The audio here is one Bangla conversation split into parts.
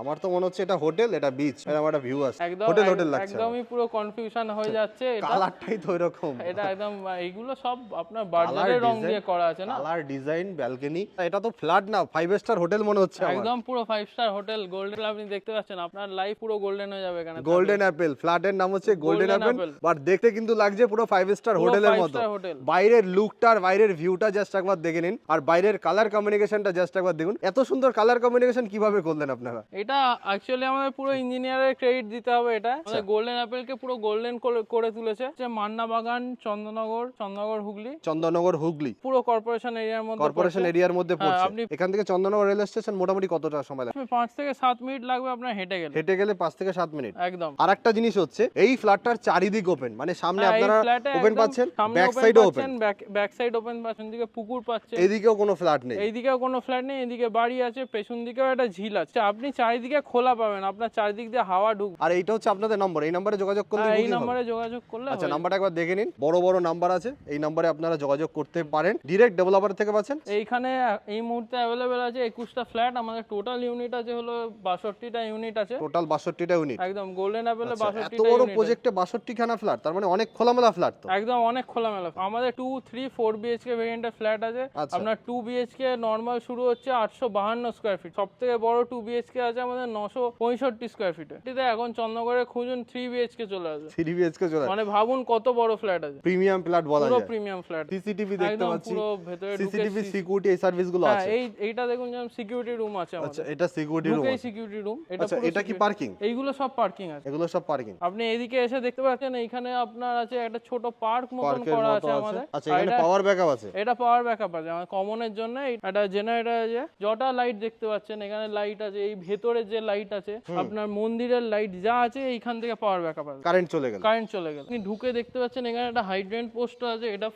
আমার তো মনে হচ্ছে এটা হোটেল, এটা বিচ, এটা আমার একটা ভিউ আছে। একদম হোটেল লাগছে। একদমই পুরো কনফিউশন হয়ে যাচ্ছে। এটা কালারটাই তো এরকম। এটা একদম এইগুলো সব আপনার বার্জারের রং দিয়ে করা আছে না? কালার ডিজাইন ব্যালকনি, এটা তো ফ্ল্যাট না, 5 স্টার হোটেল মনে হচ্ছে আমার। একদম পুরো 5 স্টার হোটেল গোল্ডেন, আপনি দেখতে পাচ্ছেন আপনার লাইফ পুরো গোল্ডেন হয়ে যাবে এখানে। গোল্ডেন অ্যাপেল, ফ্ল্যাটের নাম হচ্ছে golden Golden Apple, Apple। But দেখতে কিন্তু লাগছে পুরো 5 স্টার পুরো হোটেলের 5 মতো। Star hotel. বাইরের লুকটা আর বাইরের ভিউটা জাস্ট একবার দেখে নিন, আর বাইরের কালার কম্বিনেশনটা জাস্ট একবার দেখুন। এত সুন্দর কালার কম্বিনেশন কিভাবে করলেন আপনারা? এটা অ্যাকচুয়ালি আমাদের পুরো ইঞ্জিনিয়ারের ক্রেডিট দিতে হবে। এটা আমাদের গোল্ডেন অ্যাপেলকে পুরো গোল্ডেন করে তুলেছে যে মান্না বাগান, চন্দননগর হুগলি। চন্দননগর হুগলি পুরো কর্পোরেশন এরিয়ার মধ্যে কর্পোরেশন এরিয়ার মধ্যে পড়ছে। আপনি এখান থেকে চন্দননগর রেল স্টেশন মোটামুটি কতটা সময় লাগে? 5 থেকে 7 মিনিট লাগবে আপনার হেঁটে গেলে। হেঁটে গেলে 5 থেকে 7 মিনিট। একদম। আর একটা জিনিস হচ্ছে এই ফ্ল্যাটটার চারিদিক ওপেন, মানে সামনে হ্যাঁ, এই আপনারা ফ্ল্যাটে ওপেন একদম পাচ্ছেন, সামনে ব্যাক open সাইডও পাচ্ছেন, ওপেন, ব্যাক সাইড ওপেন পাচ্ছেন, দিকে পুকুর পাচ্ছেন, এইদিকেও কোনো ফ্ল্যাট নেই। এইদিকেও কোনো ফ্ল্যাট নেই, এদিকে বাড়ি আছে, পেছন দিকেও একটা ঝিল আছে। আপনি চারিদিকে খোলা পাবেন, আপনার চারিদিক দিয়ে হাওয়া ঢুকবে। আর এইটা হচ্ছে আপনাদের নম্বর, এই নম্বরে যোগাযোগ করলে এই booking হবে। নম্বরে যোগাযোগ করলে আচ্ছা, হয়ে নাম্বারটা একবার দেখে নিন, বড় বড় নাম্বার আছে, এই নম্বরে আপনারা যোগাযোগ করতে পারেন। ডিরেক্ট ডেভেলপার থেকে পাচ্ছেন। যাবে। এইখানে এই মুহূর্তে অ্যাভেলেবেল আছে 21টা ফ্ল্যাট। আমাদের টোটাল ইউনিট আছে হলো 62টা ইউনিট আছে। টোটাল 62টা ইউনিট। একদম গোল্ডেন অ্যাপেলে এত 62টা বড় ইউনিট। প্রজেক্টে 62 খানা ফ্ল্যাট, তার মানে অনেক খোলামেলা ফ্ল্যাট তো। একদম অনেক খোলামেলা। আমাদের 2, 3, 4 বিএইচকে ভেরিয়েন্টের ফ্ল্যাট আছে। আচ্ছা। আপনার 2 বিএইচকে নরমাল শুরু হচ্ছে 852 স্কয়ার ফিট। সবথেকে বড় 2 বিএইচকে আছে আমাদের 965 স্কয়ার ফিটে। এটাতে এখন চন্দ্রনগরে খুঁজুন 3 বিএইচকে চলে আসবে। 3 বিএইচকে চলে, মানে ভাবুন কত বড় ফ্ল্যাট আছে। প্রিমিয়াম ফ্ল্যাট বলা পুরো যায়। Premium flat. সিসিটিভি দেখতে একদম পাচ্ছি, পুরো ভেতরে ঢুকে সিসিটিভি সিকিউরিটি এই সার্ভিসগুলো হ্যাঁ, আছে। এইটা দেখুন যেমন সিকিউরিটি রুম আছে আমাদের। আচ্ছা, এটা সিকিউরিটি রুম। ঢুকেই সিকিউরিটি রুম। আচ্ছা, পুরো এটা কি security- পার্কিং? এইগুলো সব পার্কিং আছে। এগুলো সব পার্কিং। আপনি এইদিকে এসে দেখতে পাচ্ছেন এইখানে আপনার আছে একটা ছোট পার্ক মতন পার্কের করা মতো আছে আছে। আমাদের। আচ্ছা, এখানে পাওয়ার ব্যাকআপ আছে। এটা পাওয়ার ব্যাকআপ আছে আমাদের কমনের জন্য। এটা জেনারেটর আছে, যটা লাইট দেখতে পাচ্ছেন এখানে লাইট আছে। এই ভেতরে যে লাইট আছে আপনার মন্দিরের লাইট যা আছে এইখান থেকে পাওয়ার ব্যাকআপ আছে। কারেন্ট চলে গেল। কারেন্ট চলে গেল। আপনি ঢুকে দেখতে পাচ্ছেন এখানে একটা হাইড্রেন্ট পোস্ট আছে। এটা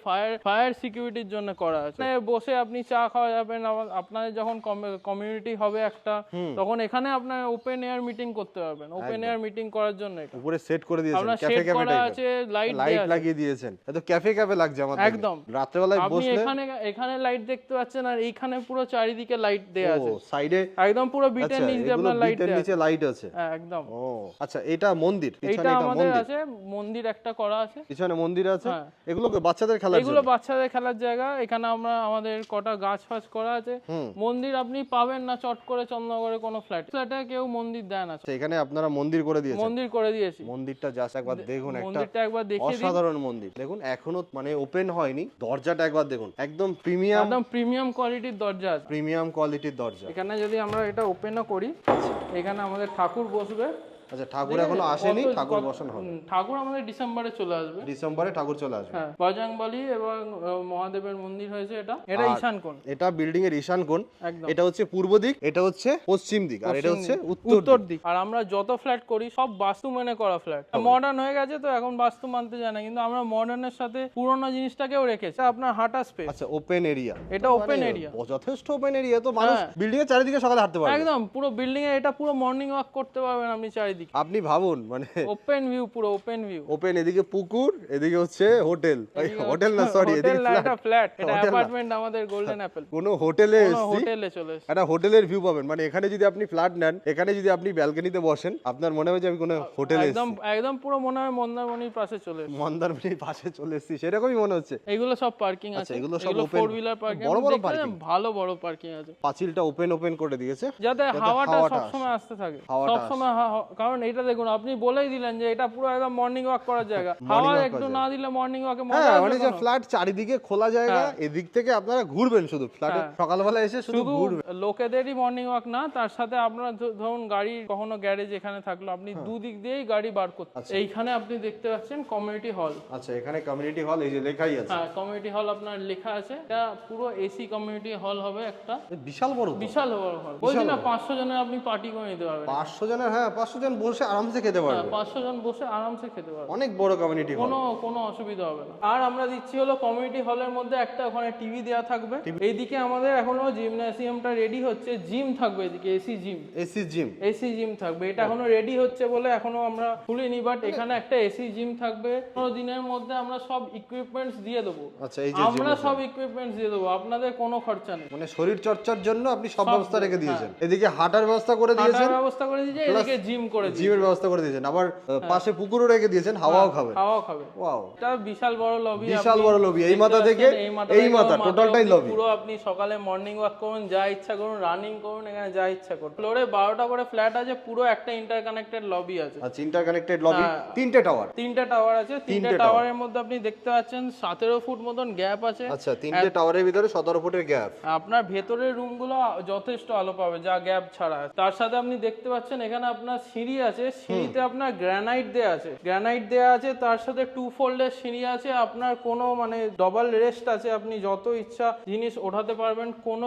ফায়ার সিকিউরিটির জন্য করা আছে। এখানে বসে আপনি চা খাওয়া যাবেন। আপনাদের যখন কমিউনিটি হবে একটা, তখন এখানে আপনার ওপেন এয়ার মিটিং করতে পারবেন। ওপেন এয়ার মিটিং করার জন্য এটা উপরে সেট করে দিয়েছেন, আপনার ক্যাফে সেট ক্যাফে করা টাইপের আছে, লাইট লাইট লাগিয়ে দিয়েছেন। এত ক্যাফে ক্যাফে লাগছে আমার দেখে। একদম। রাত্রে বেলায় আপনি বসলে এখানে লাইট দেখতে পাচ্ছেন, আর এইখানে পুরো চারিদিকে লাইট দেয়া আছে। ও সাইডে একদম পুরো বিটের আচ্ছা, নিচ দিয়ে এগুলো আপনার লাইট বিটের দেয়া আছে। নিচে লাইট আছে। হ্যাঁ, একদম। ও আচ্ছা, এটা মন্দির, এইটা পিছনে এটা আমাদের মন্দির, আছে, মন্দির একটা করা আছে। পিছনে মন্দির আছে। হ্যাঁ। এগুলো কি বাচ্চাদের খেলার এগুলো জন্য? বাচ্চাদের খেলার জায়গা। এখানে আমাদের কটা গাছ ফাছ করা আছে। মন্দির আপনি পাবেন না চট করে চন্দ্রনগরে কোনো ফ্ল্যাটে কেউ মন্দির দেয় না। আচ্ছা, এখানে আপনারা মন্দির করে দিয়েছেন। মন্দির করে দিয়েছি। মন্দিরটা জাস্ট একবার দেখুন, একটা মন্দিরটা একবার দেখিয়ে দিন। অসাধারণ মন্দির। দেখুন এখনো মানে ওপেন হয়নি, দরজাটা একবার দেখুন, একদম প্রিমিয়াম একদম প্রিমিয়াম কোয়ালিটির দরজা আছে। প্রিমিয়াম কোয়ালিটির দরজা। এখানে যদি আমরা এটা ওপেনও করি, এখানে আমাদের ঠাকুর বসবে। আচ্ছা, ঠাকুর এখনো আসেনি, ঠাকুর বসানো হবে। ঠাকুর আমাদের ডিসেম্বরে চলে আসবে। ডিসেম্বরে ঠাকুর চলে আসবে। হ্যাঁ, বজরংবলী এবং মহাদেবের মন্দির হয়েছে এটা। এটা ঈশান কোণ। এটা বিল্ডিং এর ঈশান কোণ। একদম। এটা হচ্ছে পূর্ব দিক, এটা হচ্ছে পশ্চিম দিক, আর এটা হচ্ছে উত্তর উত্তর দিক। দিক। আর আমরা যত ফ্ল্যাট করি সব বাস্তু মেনে করা ফ্ল্যাট। মডার্ন হয়ে গেছে তো এখন বাস্তু মানতে যায় না, কিন্তু আমরা মডার্নের সাথে পুরোনো জিনিসটাকেও রেখেছি। আপনার হাঁটা স্পেস। আচ্ছা, ওপেন এরিয়া। এটা ওপেন এরিয়া। যথেষ্ট ওপেন এরিয়া, তো মানুষ বিল্ডিং এর চারিদিকে সকালে হাঁটতে পারবে। একদম পুরো বিল্ডিং এ এটা পুরো মর্নিং ওয়াক করতে পারবেন আপনি চারিদিকে। আপনি ভাবুন, মানে ওপেন ভিউ, পুরো ওপেন ভিউ। ওপেন, এদিকে পুকুর, এদিকে হচ্ছে হোটেল। হোটেল না, সরি, এদিকে এটা ফ্ল্যাট, এটা অ্যাপার্টমেন্ট আমাদের গোল্ডেন অ্যাপেল। কোন হোটেলে এসেছি, হোটেলে চলে এসেছি। একটা হোটেলের ভিউ পাবেন। মানে এখানে যদি আপনি ফ্ল্যাট নেন, এখানে যদি আপনি ব্যালকনিতে বসেন, আপনার মনে হয় যে আমি কোনো হোটেলে একদম এসেছি। একদম পুরো মনে হয় মন্দারমণির পাশে চলে এসেছি। মন্দারমণির পাশে চলে এসেছি, সেরকমই মনে হচ্ছে। এগুলো সব পার্কিং আছে। আচ্ছা, এগুলো সব ওপেন, 4 হুইলার পার্কিং। বড় বড় পার্কিং, ভালো বড় পার্কিং আছে। পাঁচিলটা ওপেন করে দিয়েছে যাতে হাওয়াটা হাওয়াটা সবসময় আসতে থাকে। হাওয়াটা সবসময় কারণ এটা দেখুন, আপনি বলেই দিলেন যে এটা পুরো একদম মর্নিং ওয়াক করার জায়গা। হাওয়া একটু না দিলে মর্নিং ওয়াকে মজা হ্যাঁ, আসবে মানে যে না। ফ্ল্যাট চারিদিকে খোলা জায়গা, এদিক থেকে আপনারা ঘুরবেন শুধু ফ্ল্যাটে, সকালবেলা এসে শুধু শুধু ঘুরবেন। লোকেদেরই মর্নিং ওয়াক না, তার সাথে আপনারা ধরুন গাড়ি কখনো গ্যারেজ এখানে থাকলো, আপনি দুদিক দিয়েই গাড়ি বার করতে। এইখানে আপনি দেখতে পাচ্ছেন কমিউনিটি হল। আচ্ছা, এখানে কমিউনিটি হল, এই যে লেখাই আছে। হ্যাঁ, কমিউনিটি হল আপনার লেখা আছে। এটা পুরো এসি কমিউনিটি হল হবে একটা। বিশাল বড় তো। বিশাল বড় হল। বলছি না 500 জনের আপনি পার্টি করে নিতে পারবেন। 500 জনের, হ্যাঁ 500 জন বসে আরামসে খেতে পারবে। 500 জন বসে আরামসে খেতে পারবে, অনেক বড় কমিউনিটি হল। কোনো অসুবিধা হবে না। আর আমরা দিচ্ছি হলো কমিউনিটি হলের মধ্যে একটা ওখানে টিভি দেওয়া থাকবে। এইদিকে আমাদের এখনো জিমন্যাসিয়ামটা রেডি হচ্ছে, জিম থাকবে এদিকে, এসি জিম থাকবে। এটা এখনো রেডি হচ্ছে বলে এখনো আমরা খুলিনি, বাট এখানে একটা এসি জিম থাকবে। 15 দিনের মধ্যে আমরা সব ইকুইপমেন্টস দিয়ে দেবো। আচ্ছা, এই যে আমরা সব ইকুইপমেন্টস দিয়ে দেবো, আপনাদের কোনো খরচা নেই। মানে শরীর চর্চার জন্য আপনি সব ব্যবস্থা রেখে দিয়েছেন। এদিকে হাঁটার ব্যবস্থা করে দিয়েছেন, ব্যবস্থা করে দিয়েছে, এদিকে জিম করে দিয়েছে, জিমের ব্যবস্থা করে দিয়েছেন, আবার পাশে পুকুরও রেখে দিয়েছেন, হাওয়াও খাবে। ওয়াও, এটা বিশাল বড় লবি, বিশাল বড় লবি। এই মাথা থেকে এই মাথা টোটালটাই লবি। পুরো আপনি সকালে মর্নিং ওয়াক করুন, যা ইচ্ছা করুন, রানিং করুন, এখানে যা ইচ্ছা করুন। ফ্লোরে 12টা করে ফ্ল্যাট আছে, পুরো একটা ইন্টারকানেক্টেড লবি আছে। আচ্ছা, ইন্টারকানেক্টেড লবি, তিনটে টাওয়ার আছে। তিনটে টাওয়ারের মধ্যে আপনি দেখতে পাচ্ছেন 17 ফুট মতন গ্যাপ আছে। আচ্ছা, তিনটে টাওয়ারের ভিতরে 17 ফুটের গ্যাপ। আপনার ভেতরের রুমগুলো যথেষ্ট আলো পাবে, যা গ্যাপ ছাড়া। তার সাথে আপনি দেখতে পাচ্ছেন এখানে আপনার সিঁড়ি আছে, সিঁড়িতে আপনার গ্রানাইট দেয়া আছে, তার সাথে 2 ফোল্ডের সিঁড়ি আছে। আপনার কোনো মানে ডবল রেস্ট আছে, আপনি যত ইচ্ছা জিনিস ওঠাতে পারবেন, কোনো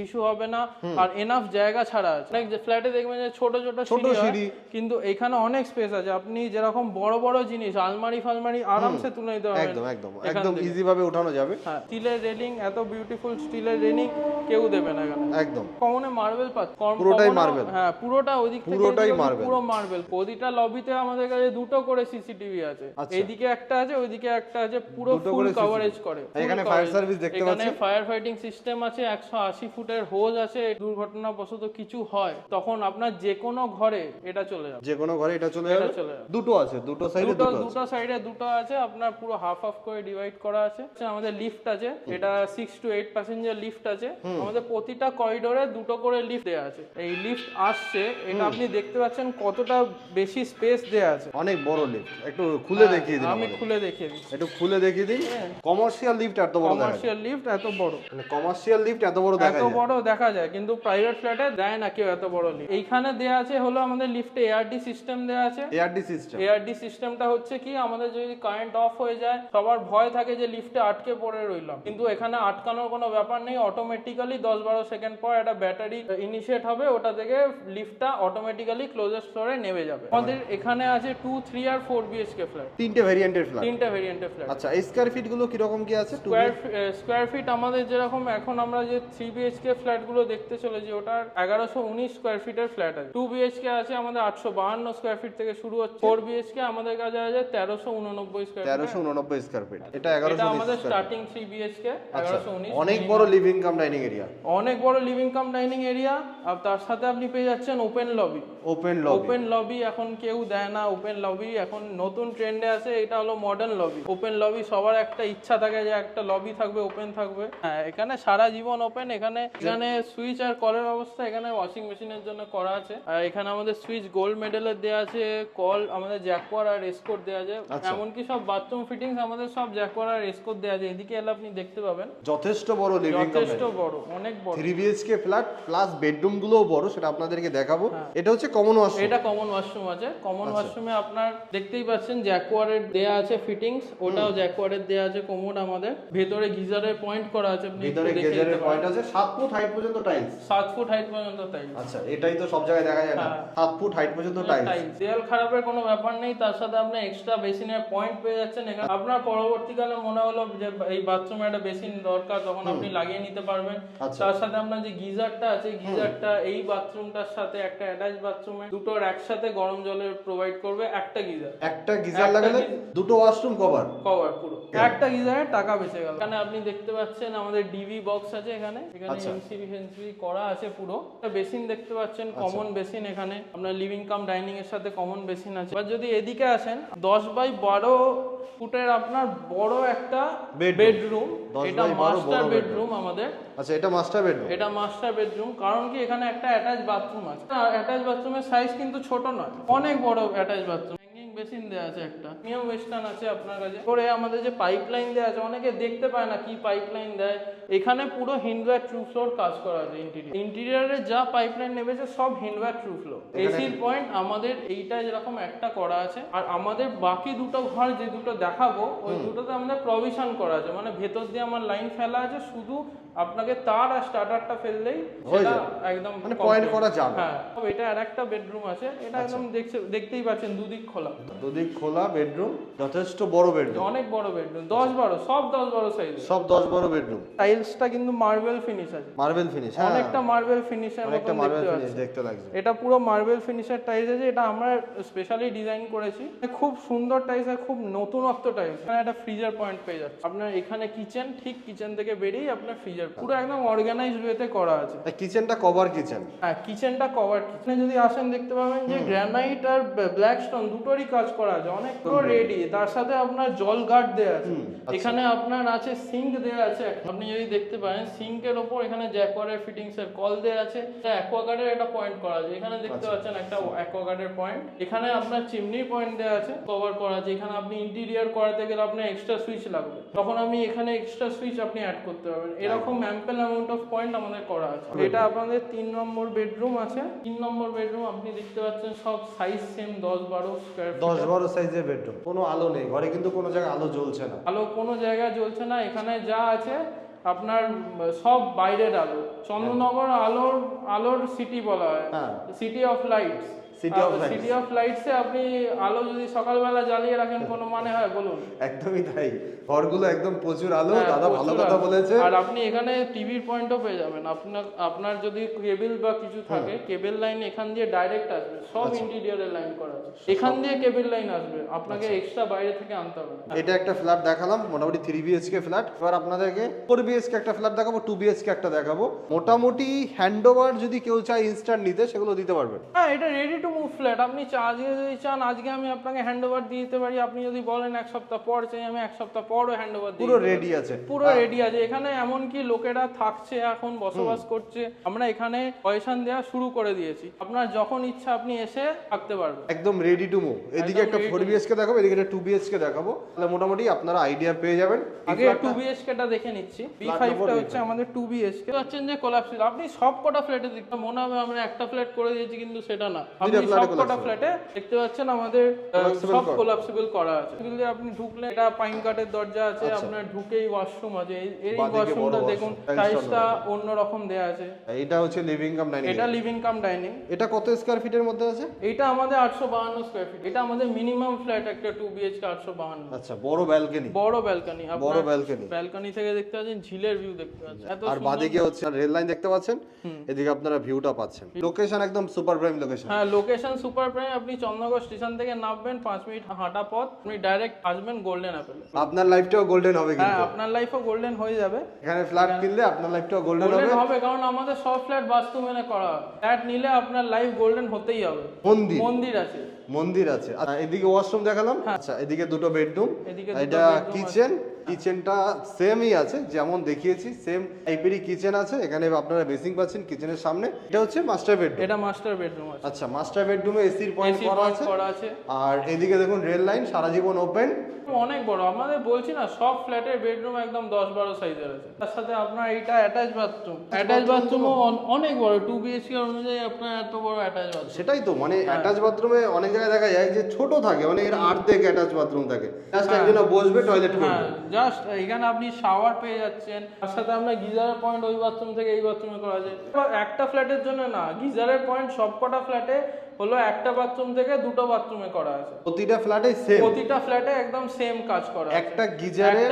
ইস্যু হবে না। আর এনাফ জায়গা ছাড়া আছে। অনেক ফ্ল্যাটে দেখবেন যে ছোট ছোট সিঁড়ি, কিন্তু এখানে অনেক স্পেস আছে। আপনি যেরকম বড় বড় জিনিস আলমারি ফালমারি আরামসে তুলে নিতে পারবেন, একদম ইজি ভাবে উঠানো যাবে। হ্যাঁ, স্টিলের রেলিং, এত বিউটিফুল স্টিলের রেলিং কেউ দেবে না এখানে। একদম কমনে মার্বেল পাচ্ছে, পুরোটাই মার্বেল। হ্যাঁ, পুরোটা ওই দিক থেকে পুরো মার্বেল। প্রতিটা লবিতে আমাদের কাছে 2টো করে সিসিটিভি আছে, এইদিকে একটা আছে, ওইদিকে একটা আছে, পুরো ফুল কভারেজ করে। এখানে ফায়ার সার্ভিস দেখতে পাচ্ছেন, এখানে ফায়ার ফাইটিং সিস্টেম আছে, 180 ফুটের হোজ আছে। দুর্ঘটনাবশত কিছু হয় তখন আপনার যে কোনো ঘরে এটা চলে যাবে, দুটো আছে, দুটো সাইডে দুটো আছে। আপনার পুরো হাফ করে ডিভাইড করা আছে। আমাদের লিফট আছে, এটা 6 to 8 প্যাসেঞ্জার লিফট আছে। আমাদের প্রতিটা করিডোরে 2টো করে লিফট দেয়া আছে। এই লিফট আসছে, এটা আপনি দেখতে পাচ্ছেন কতটা বেশি স্পেস দেয়া আছে, অনেক বড় লিফট। একটু খুলে দেখিয়ে দিন, আমি খুলে দেখিয়ে দিই, একটু খুলে দেখিয়ে দিন। কমার্শিয়াল লিফট এত বড়, কমার্শিয়াল লিফট এত বড়, মানে কমার্শিয়াল লিফট এত বড় দেখা যায়, কিন্তু প্রাইভেট ফ্ল্যাটে দেয় না কেউ এত বড় লিফট। এইখানে দেয়া আছে হলো আমাদের লিফটে এআরডি সিস্টেম দেয়া আছে। এআরডি সিস্টেমটা হচ্ছে কি, আমাদের যদি কারেন্ট অফ হয়ে যায়, সবার ভয় থাকে যে লিফটে আটকে পড়ে রইলাম, কিন্তু এখানে আটকানোর কোনো ব্যাপার নেই। অটোমেটিক্যালি 10-12 সেকেন্ড পর একটা ব্যাটারি ইনিশিয়েট হবে, ওটা থেকে লিফটটা অটোমেটিক্যালি ক্লোজেস্ট ফ্লোরে নেমে যাবে। আমাদের এখানে আছে 2, 3 আর 4 বিএইচকে ফ্ল্যাট, তিনটে ভেরিয়েন্টের ফ্ল্যাট। আচ্ছা, এই স্কয়ার ফিট গুলো কি রকম কি আছে? স্কয়ার ফিট আমাদের যেরকম এখন আমরা যে 3 বিএইচকে ফ্ল্যাট গুলো দেখতে চলেছি, ওটার 1119 স্কয়ার ফিটের ফ্ল্যাট আছে। 2 বিএইচকে আছে আমাদের 852 স্কয়ার ফিট থেকে শুরু হচ্ছে। 4 বিএইচকে আমাদের কাছে আছে 1389 স্কয়ার ফিট। এটা 1119 আমাদের স্টার্টিং 3 বিএইচকে 1119। অনেক বড় লিভিং কাম ডাইনিং এরিয়া, আর তার সাথে আপনি পেয়ে যাচ্ছেন ওপেন লবি। এখন কেউ দেয় না ওপেন লবি, এখন নতুন ট্রেন্ডে আছে। এটা হলো মডার্ন লবি। ওপেন লবি সবার একটা ইচ্ছা থাকে যে একটা লবি থাকবে, ওপেন থাকবে। হ্যাঁ, এখানে সারা জীবন ওপেন। এখানে সুইচ আর কলের ব্যবস্থা এখানে ওয়াশিং মেশিনের জন্য করা আছে। আর এখানে আমাদের সুইচ গোল্ড মেডেলের দেওয়া আছে, কল আমাদের জ্যাকওয়ার আর এসকোর দেওয়া আছে। এমনকি সব বাথরুম ফিটিংস আমাদের সব জ্যাকওয়ার আর এসকোর দেওয়া আছে। এদিকে এলে আপনি দেখতে পাবেন যথেষ্ট বড় লিভিং কাম, যথেষ্ট বড়, অনেক বড় 3 বিএইচকে ফ্ল্যাট, প্লাস বেডরুম গুলোও বড়, সেটা আপনাদেরকে দেখাবো। এটা হচ্ছে কমন ওয়াশরুম, এটা কমন ওয়াশরুম আছে। কমন ওয়াশরুমে আপনার দেখতেই পাচ্ছেন জ্যাকওয়ারের দেয়া আছে ফিটিংস, ওটাও জ্যাকওয়ারের দেয়া আছে। কমোড আমাদের ভেতরে গিজারের পয়েন্ট করা আছে, আপনি ভিতরে গিজারের পয়েন্ট আছে। 7 ফুট হাইট পর্যন্ত টাইলস, 7 ফুট হাইট পর্যন্ত টাইলস। আচ্ছা, এটাই তো সব জায়গায় দেখা যায় না, 7 ফুট হাইট পর্যন্ত টাইলস। দেয়াল খারাপের কোনো ব্যাপার নেই। তার সাথে আপনি এক্সট্রা বেসিনের পয়েন্ট পেয়ে যাচ্ছেন এখানে। আপনার পরবর্তীকালে মনে হলো যে এই বাথরুমে একটা বেসিন দরকার, তখন আপনি লাগিয়ে নিতে পারবেন। তার সাথে আপনার যে গিজারটা আছে, গিজারটা এই বাথরুমটার সাথে একটা অ্যাটাচ বাথরুমে দুটোর একসাথে গরম জলের প্রোভাইড করবে। একটা গিজার লাগালে দুটো ওয়াশরুম কভার পুরো, একটা গিজারের টাকা বেঁচে গেল। এখানে আপনি দেখতে পাচ্ছেন আমাদের ডিভি বক্স আছে, এখানে এমসিবি করা আছে পুরো। বেসিন দেখতে পাচ্ছেন, কমন বেসিন। এখানে আপনার লিভিং কাম ডাইনিং এর সাথে কমন বেসিন আছে। এবার যদি এদিকে আসেন, 10x12 ফুটের আপনার বড় একটা বেডরুম। এটা মাস্টার বেডরুম আমাদের। আচ্ছা, এটা মাস্টার বেডরুম। কারণ কি, এখানে একটা অ্যাটাচ বাথরুম আছে। অ্যাটাচ বাথরুমের সাইজ কিন্তু ছোট নয়, অনেক বড় অ্যাটাচ বাথরুম। বেসিন দেয়া আছে, একটা প্রিমিয়াম ওয়েস্টার্ন আছে আপনার কাছে। পরে আমাদের যে পাইপলাইন দেয়া আছে, অনেকে দেখতে পায় না কি পাইপলাইন দেয়। এখানে পুরো হিন্ডওয়্যার ট্রু ফ্লোর কাজ করা আছে। ইন্টেরিয়রে যা পাইপলাইন নেমেছে সব হিন্ডওয়্যার ট্রু ফ্লোর। এসির পয়েন্ট আমাদের এইটা যেরকম একটা করা আছে, আর আমাদের বাকি দুটো ঘর যে দুটো দেখাবো ওই দুটোতে আমাদের প্রভিশন করা আছে, মানে ভেতর দিয়ে আমার লাইন ফেলা আছে, শুধু আপনাকে তার আর স্টার্টারটা ফেললেই সেটা একদম মানে পয়েন্ট করা যাবে। হ্যাঁ, এটা আর একটা বেডরুম আছে, এটা একদম দেখতেই পাচ্ছেন দুদিক খোলা। দুদিক খোলা বেডরুম, যথেষ্ট বড় বেডরুম, অনেক বড় বেডরুম, 10-12 সব 10-12 সাইজ, সব 10-12 বেডরুম। টাইলসটা কিন্তু মার্বেল ফিনিশ আছে, মার্বেল ফিনিশ, অনেকটা মার্বেল ফিনিশের মতো দেখতে পাচ্ছেন, দেখতে লাগছে। এটা পুরো মার্বেল ফিনিশের টাইলস আছে, এটা আমরা স্পেশালি ডিজাইন করেছি, খুব সুন্দর টাইলস আর খুব নতুনত্ব টাইলস। এখানে একটা ফ্রিজার পয়েন্ট পেয়ে যাচ্ছে আপনার, এখানে কিচেন, ঠিক কিচেন থেকে বেরিয়ে আপনার ফ্রিজার, পুরো একদম অর্গানাইজড ওয়েতে করা আছে। কিচেনটা কভার কিচেন, হ্যাঁ কিচেনটা কভার। কিচেনে যদি আসেন দেখতে পাবেন যে গ্রানাইট আর ব্ল্যাক স্টোন দুটোরই কাজ করা আছে, অনেক পুরো রেডি। তার সাথে আপনার জল গার্ড দেওয়া আছে, এখানে আপনার আছে সিঙ্ক দেওয়া আছে। আপনি যদি দেখতে পারেন সিঙ্কের ওপর এখানে জ্যাকওয়ারের ফিটিংস এর কল দেওয়া আছে, অ্যাকোয়াগার্ডের একটা পয়েন্ট করা আছে, এখানে দেখতে পাচ্ছেন একটা অ্যাকোয়াগার্ডের পয়েন্ট। এখানে আপনার চিমনি পয়েন্ট দেওয়া আছে, কভার করা আছে। এখানে আপনি ইন্টেরিয়র করাতে গেলে আপনার এক্সট্রা সুইচ লাগবে, তখন আপনি এখানে এক্সট্রা সুইচ আপনি অ্যাড করতে পারবেন। এরকম অ্যাম্পল অ্যামাউন্ট অফ পয়েন্ট আমাদের করা আছে। এটা আপনাদের 3 নম্বর বেডরুম আছে। 3 নম্বর বেডরুম আপনি দেখতে পাচ্ছেন সব সাইজ সেম, 10-12 স্কয়ার ফিট, 10-12 সাইজের বেডরুম। কোনো আলো নেই ঘরে, কিন্তু কোনো জায়গায় আলো জ্বলছে না, আলো কোনো জায়গায় জ্বলছে না। এখানে যা আছে আপনার সব বাইরের আলো, চন্দ্রনগর আলোর সিটি বলা হয়, city of lights. City of লাইটসে আপনি আলো যদি সকালবেলা জ্বালিয়ে রাখেন কোনো মানে হয় বলুন? একদমই তাই, ঘরগুলো একদম প্রচুর আলো। দাদা ভালো কথা বলেছে। আর আপনি এখানে টিভির পয়েন্টও পেয়ে যাবেন। আপনার যদি কেবল বা কিছু থাকে, কেবল লাইন এখান দিয়ে ডাইরেক্ট আসবে, সব ইন্টেরিয়রের লাইন করা আছে, এখান দিয়ে কেবল লাইন আসবে, আপনাকে এক্সট্রা বাইরে থেকে আনতে হবে না। এটা একটা ফ্ল্যাট দেখালাম, মোটামুটি 3 BHK ফ্ল্যাট। এবার আপনাদেরকে 4 BHK একটা ফ্ল্যাট দেখাবো, 2 BHK একটা দেখাবো। মোটামুটি হ্যান্ডওভার যদি কেউ চায় ইনস্ট্যান্ট নিতে, সেগুলো দিতে পারবেন। হ্যাঁ, এটা রেডি টু মুভ ফ্ল্যাট। আপনি আজকে যদি চান আজকে আমি আপনাকে হ্যান্ডওভার দিয়ে দিতে পারি। আপনি যদি বলেন এক সপ্তাহ পর চাই, আমি এক সপ্তাহ পরও হ্যান্ডওভার দিই। পুরো রেডি আছে, পুরো রেডি আছে। এখানে এমনকি লোকেরা থাকছে, এখন বসবাস করছে, আমরা এখানে পয়সা দেওয়া শুরু করে দিয়েছি। আপনার যখন ইচ্ছা আপনি এসে থাকতে পারবেন, একদম রেডি টু মুভ। এদিকে একটা 4 BHK দেখাবো, এদিকে একটা 2 BHK দেখাবো, তাহলে মোটামুটি আপনারা আইডিয়া পেয়ে যাবেন। আগে 2 BHK টা দেখে নিচ্ছি। B5 টা হচ্ছে আমাদের 2 BHK। পাচ্ছেন যে কোলাপসিবল, আপনি সব কটা ফ্ল্যাটে দেখতে মনে হবে আমরা একটা ফ্ল্যাট করে দিয়েছি, কিন্তু সেটা না। আপনি সব কটা ফ্ল্যাটে দেখতে পাচ্ছেন আমাদের সব কোলাপসিবল করা আছে। যদি আপনি ঢুকলে, এটা পাইন কাঠের দরজা আছে, আপনার ঢুকেই ওয়াশরুম আছে। এই ওয়াশরুমটা দেখুন, টাইলসটা অন্যরকম দেয়া আছে। এটা হচ্ছে লিভিং কাম ডাইনিং। এটা লিভিং কাম ডাইনিং। এটা কত স্কয়ার ফিটের মধ্যে আছে? এটা আমাদের 852 স্কয়ার ফিট। এটা আমাদের মিনিমাম ফ্ল্যাট একটা 2 BHK 852। আচ্ছা, বড় ব্যালকনি। বড় ব্যালকনি, বড় ব্যালকনি। ব্যালকনি থেকে দেখতে পাচ্ছেন ঝিলের ভিউ দেখতে পাচ্ছেন। এত আর বাদিকে হচ্ছে রেল লাইন দেখতে পাচ্ছেন, এদিকে আপনারা ভিউটা পাচ্ছেন। লোকেশন একদম সুপার প্রাইম লোকেশন। হ্যাঁ, লোকেশন সুপার প্রাইম। আপনি চন্দ্রনগর স্টেশন থেকে নামবেন, 5 মিনিট হাঁটা পথ, আপনি ডাইরেক্ট আসবেন গোল্ডেন অ্যাপেলে। আপনার লাইফটাও গোল্ডেন হবে কিন্তু। হ্যাঁ, আপনার লাইফও গোল্ডেন হয়ে যাবে। এখানে ফ্ল্যাট কিনলে আপনার লাইফটাও গোল্ডেন হবে, কারণ আমাদের সব ফ্ল্যাট বাস্তু মেনে করা হয়। ফ্ল্যাট নিলে আপনার লাইফ গোল্ডেন হতেই হবে। মন্দির আছে, মন্দির আছে। আচ্ছা, এদিকে ওয়াশরুম দেখালাম। আচ্ছা, এদিকে দুটো বেডরুম, এটা কিচেন। কিচেনটা সেমই আছে, যেমন দেখিয়েছি সেম টাইপেরই কিচেন আছে। এখানে আপনারা বেসিং পাচ্ছেন কিচেনের সামনে। এটা হচ্ছে মাস্টার বেডরুম। এটা মাস্টার বেডরুম আছে। আচ্ছা, মাস্টার বেডরুমে এসির পয়েন্ট করা আছে। আর এদিকে দেখুন রেল লাইন, সারা জীবন ওপেন, অনেক বড়। আমাদের বলছি না, সব ফ্ল্যাটের বেডরুম একদম 10-12 সাইজের আছে। তার সাথে আপনার এটা অ্যাটাচ বাথরুম। অ্যাটাচ বাথরুমও অনেক বড়, 2 BHK অনুযায়ী আপনার এত বড় অ্যাটাচ বাথরুম। সেটাই তো, মানে অ্যাটাচ বাথরুমে অনেক জায়গায় দেখা যায় যে ছোট থাকে, অনেকের আর্ধেক অ্যাটাচ বাথরুম থাকে, জাস্ট একজন বসবে, টয়লেট করবে। জাস্ট এখানে আপনি শাওয়ার পেয়ে যাচ্ছেন। তার সাথে আমরা গিজারের পয়েন্ট ওই বাথরুম থেকে এই বাথরুমে করা যায়। একটা ফ্ল্যাটের জন্য না, গিজারের পয়েন্ট সবকটা ফ্ল্যাটে হলো একটা বাথরুম থেকে দুটো বাথরুমে করা আছে। প্রতিটা ফ্ল্যাটে সেম, প্রতিটা ফ্ল্যাটে একদম সেম কাজ করা আছে। একটা গিজারের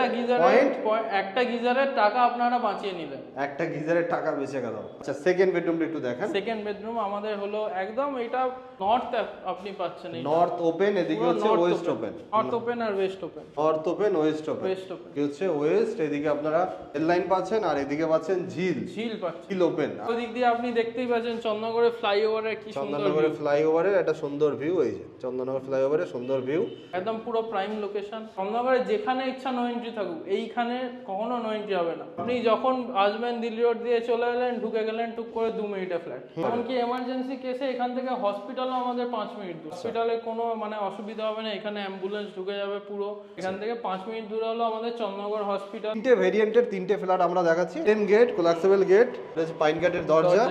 একটা গিজারের টাকা আপনারা বাঁচিয়ে নিলেন, একটা গিজারের টাকা বেঁচে গেল। আচ্ছা, সেকেন্ড বেডরুমটা একটু দেখেন। সেকেন্ড বেডরুম আমাদের হলো একদম এটা নর্থ আপনি পাচ্ছেন। এই নর্থ ওপেন, এদিকে হচ্ছে ওয়েস্ট ওপেন। নর্থ ওপেন আর west open. North open, west open. কি হচ্ছে ওয়েস্ট, এদিকে আপনারা রেল লাইন পাচ্ছেন, আর এদিকে পাচ্ছেন ঝিল পাচ্ছেন, ঝিল ওপেন। ওই দিক দিয়ে আপনি দেখতেই পাচ্ছেন চন্দ্রনগরের ফ্লাইওভারের কি সুন্দর। চন্দ্রনগরের ফ্লাই ফ্লাইওভারের একটা সুন্দর ভিউ, এই যে চন্দননগর ফ্লাইওভারের সুন্দর ভিউ। একদম পুরো প্রাইম লোকেশন। চন্দননগরে যেখানে ইচ্ছা নো এন্ট্রি থাকুক, এইখানে কখনো নো এন্ট্রি হবে না। আপনি যখন আসবেন দিল্লি রোড দিয়ে চলে এলেন, ঢুকে গেলেন টুক করে 2 মিনিটে ফ্ল্যাট। এমনকি এমার্জেন্সি কেসে এখান থেকে হসপিটালও আমাদের 5 মিনিট দূর। হসপিটালে কোনো মানে অসুবিধা হবে না, এখানে অ্যাম্বুলেন্স ঢুকে যাবে পুরো। এখান থেকে 5 মিনিট দূরে হলো আমাদের চন্দননগর হসপিটাল। 3টে ভেরিয়েন্টের 3টে ফ্ল্যাট আমরা দেখাচ্ছি। 10 গেট, কোলাপসেবল গেট, পাইন কাটের দরজা,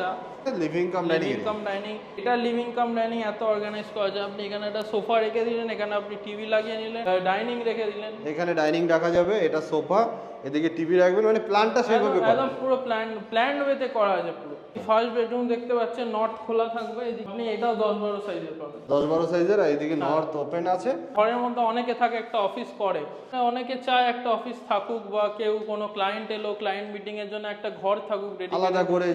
লিভিং কাম ডাইনিং। এটা লিভিং কাম ডাইনিং এত অর্গানাইজ করা যায়। আপনি এখানে একটা সোফা রেখে দিলেন, এখানে আপনি টিভি লাগিয়ে নিলেন, ডাইনিং রেখে দিলেন, এখানে ডাইনিং রাখা যাবে, এটা সোফা, এদিকে টিভি রাখবেন, মানে প্ল্যানটা সেইভাবে করা। একদম পুরো প্ল্যান ওয়েতে করা আছে পুরো। ফার্স্ট বেডরুম দেখতে পাচ্ছেন নর্থ খোলা থাকবে, আপনি এটাও 10-12 সাইজের পাবেন। 10-12 সাইজের, আর এদিকে নর্থ ওপেন আছে। ঘরের মধ্যে অনেকে থাকে একটা অফিস করে, অনেকে চায় একটা অফিস থাকুক, বা কেউ কোনো ক্লায়েন্ট এলো, ক্লায়েন্ট মিটিং এর জন্য একটা ঘর থাকুক আলাদা করে।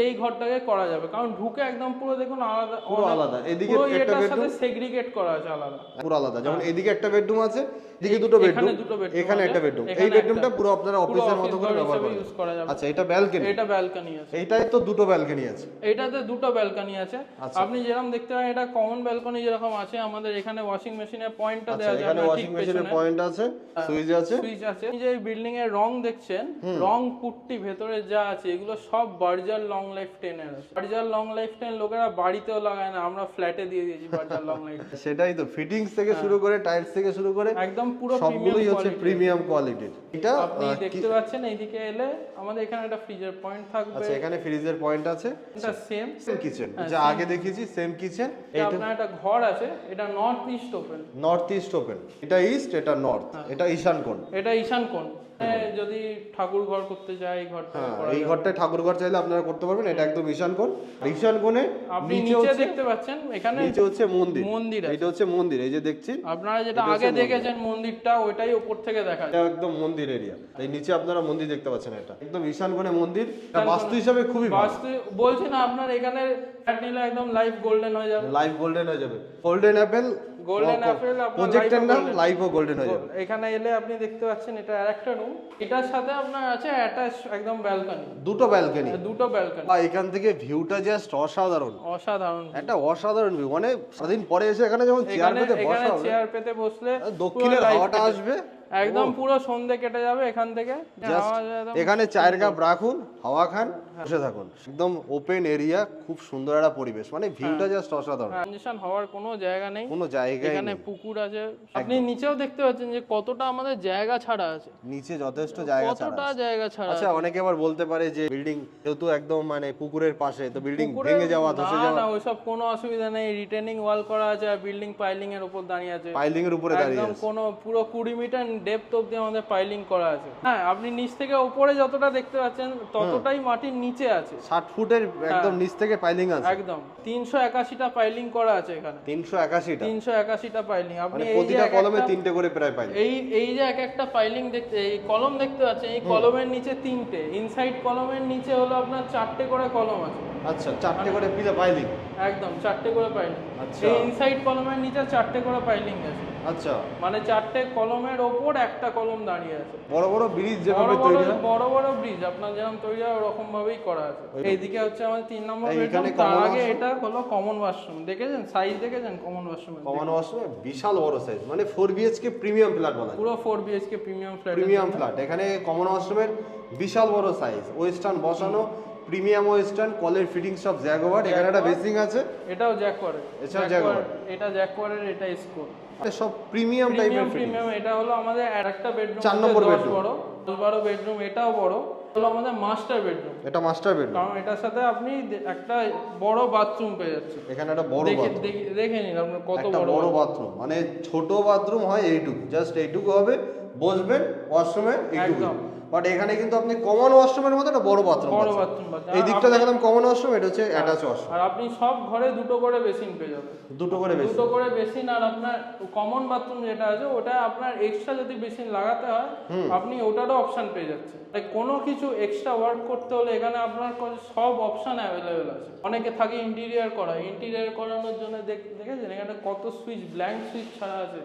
এই ঘরটাকে করা যাবে, কারণ ঢুকে একদম পুরো দেখুন আলাদা, পুরো আলাদা। এদিকে একটা বেডরুম সেগ্রিগেট করা আছে আলাদা, পুরো আলাদা। যেমন এদিকে একটা বেডরুম আছে, এদিকে দুটো বেডরুম, এখানে একটা বেডরুম। এই বেডরুমটা পুরো আপনারা অফিসের মতো করে ব্যবহার করা যাবে। আচ্ছা, এটা ব্যালকনি? এটা ব্যালকনি আছে। এইটাই তো দুটো ব্যালকনি আছে। এটাতে দুটো ব্যালকনি আছে। আপনি যেরকম দেখতে পারেন, এটা কমন ব্যালকনি যেরকম আছে, আমাদের এখানে ওয়াশিং মেশিনের পয়েন্টটা দেওয়া আছে। এখানে ওয়াশিং মেশিনের পয়েন্ট আছে, সুইচ আছে। এই যে বিল্ডিং এর রং দেখছেন, রং পুট্টি ভেতরে যা আছে, এগুলো সব বার্জার লং লাইফ 10 এর আছে। বার্জার লং লাইফ 10 লোকেরা বাড়িতেও লাগায় না, আমরা ফ্ল্যাটে দিয়ে দিয়েছি বার্জার লং লাইফ। সেটাই তো, ফিটিংস থেকে শুরু করে টাইলস থেকে শুরু করে একদম পুরো সবগুলোই হচ্ছে প্রিমিয়াম কোয়ালিটির। এটা আপনি দেখতে পাচ্ছেন, এইদিকে এলে আমাদের এখানে একটা ফ্রিজের পয়েন্ট থাকবে। আচ্ছা, এখানে ফ্রিজের পয়েন্ট আছে। এটা সেম কিচেন, যা আগে দেখিয়েছি সেম কিচেন। এটা আপনার একটা ঘর আছে, এটা north east open. North east open, এটা ইস্ট, এটা নর্থ, এটা ঈশান কোণ। এটা ঈশান কোণ। যদি ঠাকুর ঘর করতে চাই, এই ঘরটা এই ঘরটায় ঠাকুর ঘর চাইলে আপনারা করতে পারবেন। এটা একদম ঈশান কোণ। ঈশান কোণে আপনি নিচে দেখতে পাচ্ছেন, এখানে নিচে হচ্ছে মন্দির। আছে। এটা হচ্ছে মন্দির, এই যে দেখছি আপনারা যেটা আগে দেখেছেন মন্দিরটা, ওইটাই উপর থেকে দেখা যায়। এটা একদম মন্দির এরিয়া। এই নিচে আপনারা মন্দির দেখতে পাচ্ছেন, এটা একদম ঈশান কোণে মন্দির। এটা বাস্তু হিসাবে খুবই ভালো। বাস্তু বলছি না, আপনার এখানে ফ্ল্যাট নিলে একদম লাইফ গোল্ডেন হয়ে যাবে। লাইফ গোল্ডেন হয়ে যাবে। গোল্ডেন অ্যাপেল, আপনার প্রজেক্টের নাম লাইফও গোল্ডেন হয়ে যাবে। এখানে এলে আপনি দেখতে পাচ্ছেন, এটা আরেকটা রুম। এটার সাথে আপনার আছে অ্যাটাচ একদম ব্যালকনি, দুটো ব্যালকনি। এখান থেকে ভিউটা জাস্ট অসাধারণ, একটা অসাধারণ ভিউ। মানে সারাদিন পরে এসে এখানে যখন চেয়ার পেতে বসলে দক্ষিণের হাওয়াটা আসবে, একদম পুরো সন্ধ্যে কেটে যাবে এখান থেকে। এখানে চায়ের কাপ রাখুন, হাওয়া খান, বসে থাকুন। একদম ওপেন এরিয়া, খুব সুন্দর একটা পরিবেশ, মানে ভিউটা জাস্ট অসাধারণ। ট্রানজিশন হওয়ার কোনো জায়গা নেই, কোনো জায়গায় এখানে পুকুর আছে। আপনি নিচেও দেখতে পাচ্ছেন যে কতটা আমাদের জায়গা ছাড়া আছে, নিচে যথেষ্ট জায়গা ছাড়া। কতটা জায়গা ছাড়া। আচ্ছা, অনেকে আবার বলতে পারে যে বিল্ডিং যেহেতু একদম মানে পুকুরের পাশে, তো বিল্ডিং ভেঙে যাওয়া, ধসে যাওয়া। না, ওইসব কোনো অসুবিধা নেই। রিটেনিং ওয়াল করা আছে, আর বিল্ডিং পাইলিং এর উপর দাঁড়িয়ে আছে। পাইলিং এর উপরে দাঁড়িয়ে আছে, একদম কোনো পুরো 20 মিটার ডেপথ অবধি আমাদের পাইলিং করা আছে। হ্যাঁ, আপনি নিচ থেকে উপরে যতটা দেখতে পাচ্ছেন, ততটাই মাটির নিচে আছে। 60 ফুটের একদম নিচ থেকে পাইলিং আছে। একদম 381টা পাইলিং করা আছে এখানে। 381টা পাইলিং। আপনি প্রতিটা কলমে 3টে করে প্রায় পাইলিং। এই যে একটা পাইলিং দেখতে, এই কলম দেখতে পাচ্ছেন, এই কলমের নিচে 3টে, ইনসাইড কলমের নিচে হলো আপনার 4টে করে কলম আছে। আচ্ছা, 4টে করে পাইলিং। একদম 4টে করে পাইলিং। আচ্ছা, এই ইনসাইড কলমের নিচে 4টে করে পাইলিং আছে। আচ্ছা, মানে 4টে কলমের ওপর একটা কলম দাঁড়িয়ে আছে। বড় বড় ব্রিজ যেভাবে তৈরি হয়, বড় বড় ব্রিজ আপনার যেরকম তৈরি হয় ওরকম ভাবেই করা আছে। এইদিকে হচ্ছে আমাদের 3 নম্বর বেডরুম। তার আগে এটা হলো কমন ওয়াশরুম। দেখেছেন সাইজ, দেখেছেন কমন ওয়াশরুম? কমন ওয়াশরুম বিশাল বড় সাইজ, মানে 4 বিএইচকে প্রিমিয়াম ফ্ল্যাট বলা যায়। পুরো 4 বিএইচকে প্রিমিয়াম ফ্ল্যাট। এখানে কমন ওয়াশরুমের বিশাল বড় সাইজ, ওয়েস্টার্ন বসানো, প্রিমিয়াম ওয়েস্টার্ন, কলের ফিটিং সব জ্যাকওয়ার্ড। এখানে একটা বেসিং আছে, এটাও জ্যাকওয়ার্ড। এটা জ্যাকওয়ার্ডের, এটা স্কোর, সব প্রিমিয়াম টাইপের ফিটিং। এটা হলো আমাদের আরেকটা বেডরুম, 4 নম্বর বেডরুম, বড় 12 বেডরুম। এটাও বড়, হলো আমাদের মাস্টার বেডরুম। এটা মাস্টার বেডরুম, কারণ এটার সাথে আপনি একটা বড় বাথরুম পেয়ে যাচ্ছেন। এখানে একটা বড় বাথরুম, দেখে নিন আপনার কত বড় বাথরুম। মানে ছোট বাথরুম হয় এইটুকু, জাস্ট এইটুকু হবে, বসবেন ওয়াশরুমে এইটুকু। বাট এখানে কিন্তু আপনি কমন ওয়াশরুমের মতো একটা বড় বাথরুম, এই দিকটা দেখালাম কমন ওয়াশরুম, এটা হচ্ছে অ্যাটাচ ওয়াশরুম। আর আপনি সব ঘরে দুটো করে বেসিন পেয়ে যাবেন। দুটো করে বেসিন। আর আপনার কমন বাথরুম যেটা আছে, ওটা আপনার এক্সট্রা যদি বেসিন লাগাতে হয়, আপনি ওটারও অপশন পেয়ে যাচ্ছেন। কোনো কিছু এক্সট্রা ওয়ার্ক করতে হলে এখানে আপনার সব অপশন অ্যাভেলেবেল আছে। অনেকে থাকে ইন্টেরিয়ার করানোর জন্য দেখেছেন এখানে কত সুইচ, ব্ল্যাঙ্ক সুইচ ছাড়া আছে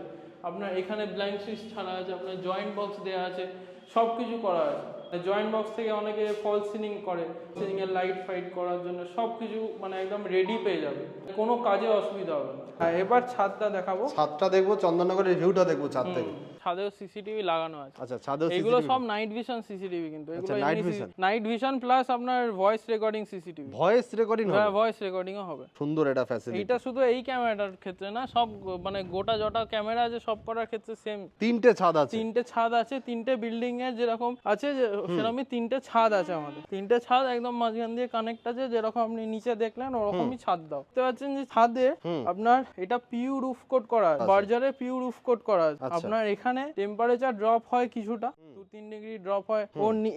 আপনার। এখানে ব্ল্যাঙ্ক সুইচ ছাড়া আছে, আপনার জয়েন্ট বক্স দেওয়া আছে, সব কিছু করা আছে। জয়েন্ট বক্স থেকে অনেকে ফল সিলিং করে, সিলিং এর লাইট ফাইট করার জন্য সবকিছু মানে একদম রেডি পেয়ে যাবে, কোনো কাজে অসুবিধা হবে না। হ্যাঁ, এবার ছাদটা দেখাবো। ছাদটা দেখবো, চন্দননগরের ভিউটা দেখবো ছাদ থেকে। ছাদেও সিসিটিভি লাগানো আছে। আচ্ছা, ছাদেও এগুলো সব নাইট ভিশন সিসিটিভি, কিন্তু এগুলো night vision, night vision plus আপনার voice recording CCTV. Voice recording হবে? হ্যাঁ, ভয়েস রেকর্ডিংও হবে। সুন্দর এটা ফ্যাসিলিটি। এটা শুধু এই ক্যামেরাটার ক্ষেত্রে না, সব মানে গোটা জটা ক্যামেরা আছে সব করার ক্ষেত্রে সেম। তিনটে ছাদ আছে? তিনটে ছাদ আছে, তিনটে বিল্ডিং এর যেরকম আছে সেরকমই তিনটে ছাদ আছে আমাদের। তিনটে ছাদ একদম মাঝখান দিয়ে কানেক্ট আছে, যেরকম আপনি নিচে দেখলেন ওরকমই ছাদ দাও। দেখতে পাচ্ছেন যে ছাদে আপনার এটা পিউ রুফ কোট করা আছে, বার্জারে পিউ রুফ কোট করা আছে। আপনার এখানে টেম্পারেচার ড্রপ হয় কিছুটা, 2-3 ডিগ্রি ড্রপ হয়।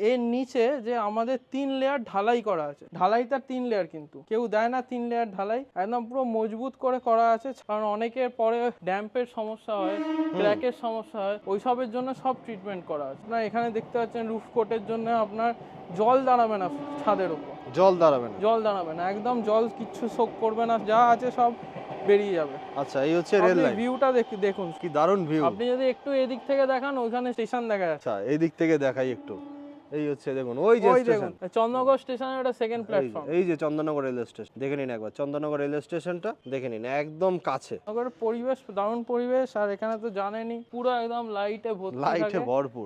এর নিচে যে আমাদের 3 লেয়ার ঢালাই করা আছে, ঢালাইটা 3 লেয়ার, কিন্তু কেউ দেয় না 3 লেয়ার ঢালাই, একদম পুরো মজবুত করে করা আছে। কারণ অনেকের পরে ড্যাম্পের সমস্যা হয়, ক্র্যাকের সমস্যা হয়, ওইসবের জন্য সব ট্রিটমেন্ট করা আছে। আপনার এখানে দেখতে পাচ্ছেন রুফ কোটের জন্য আপনার জল দাঁড়াবে না ছাদের উপর, জল দাঁড়াবে না? জল দাঁড়াবে না, একদম জল কিচ্ছু শোক করবে না, যা আছে সব বেরিয়ে যাবে। আচ্ছা, এই হচ্ছে রেল লাইন। ভিউটা দেখুন কি দারুণ ভিউ। আপনি যদি একটু এদিক থেকে দেখান, ওইখানে স্টেশন দেখা যাচ্ছে। আচ্ছা, এই দিক থেকে দেখাই একটু। এই হচ্ছে দেখুন, ওই যে স্টেশন, চন্দ্রনগর স্টেশনের ওটা সেকেন্ড প্ল্যাটফর্ম। এই যে চন্দননগর রেলওয়ে স্টেশন, দেখে নিন একবার চন্দননগর রেলওয়ে স্টেশনটা দেখে নিন, একদম কাছে। চন্দ্রনগরের পরিবেশ দারুণ পরিবেশ, আর এখানে তো জানেনই পুরো একদম লাইটে ভর্তি থাকে। লাইটে ভরপুর।